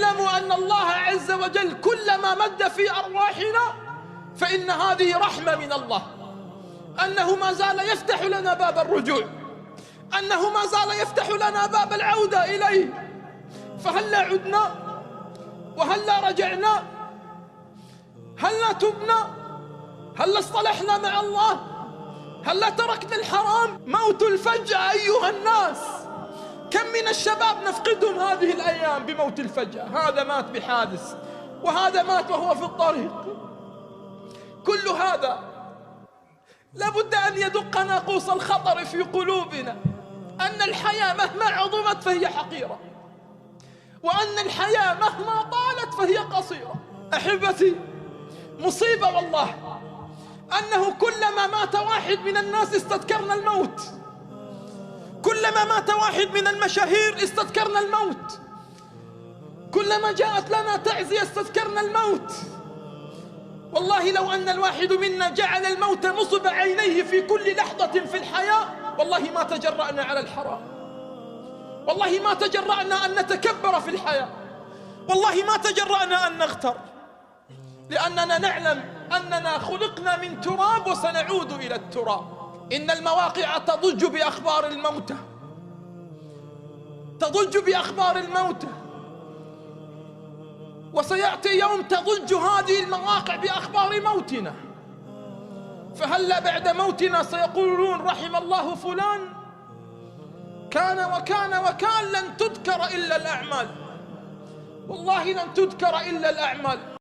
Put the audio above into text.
اعلموا أن الله عز وجل كلما مد في أرواحنا فإن هذه رحمة من الله، أنه ما زال يفتح لنا باب الرجوع، أنه ما زال يفتح لنا باب العودة إليه. فهلا عدنا وهلا رجعنا؟ هلا تبنا؟ هلا اصطلحنا مع الله؟ هلا تركنا الحرام؟ موت الفجأة أيها الناس، كم من الشباب نفقدهم هذه الأيام بموت الفجأة. هذا مات بحادث، وهذا مات وهو في الطريق. كل هذا لابد أن يدق ناقوس الخطر في قلوبنا، أن الحياة مهما عظمت فهي حقيرة، وأن الحياة مهما طالت فهي قصيرة. أحبتي، مصيبة والله أنه كلما مات واحد من الناس استذكرنا الموت، كلما مات واحد من المشاهير استذكرنا الموت، كلما جاءت لنا تعزية استذكرنا الموت. والله لو أن الواحد منا جعل الموت نصب عينيه في كل لحظة في الحياة والله ما تجرأنا على الحرام، والله ما تجرأنا أن نتكبر في الحياة، والله ما تجرأنا أن نغتر، لأننا نعلم أننا خلقنا من تراب وسنعود إلى التراب. إن المواقع تضج بأخبار الموتى، تضج بأخبار الموتى، وسيأتي يوم تضج هذه المواقع بأخبار موتنا. فهلا بعد موتنا سيقولون رحم الله فلان، كان وكان وكان، لن تذكر إلا الأعمال، والله لن تذكر إلا الأعمال.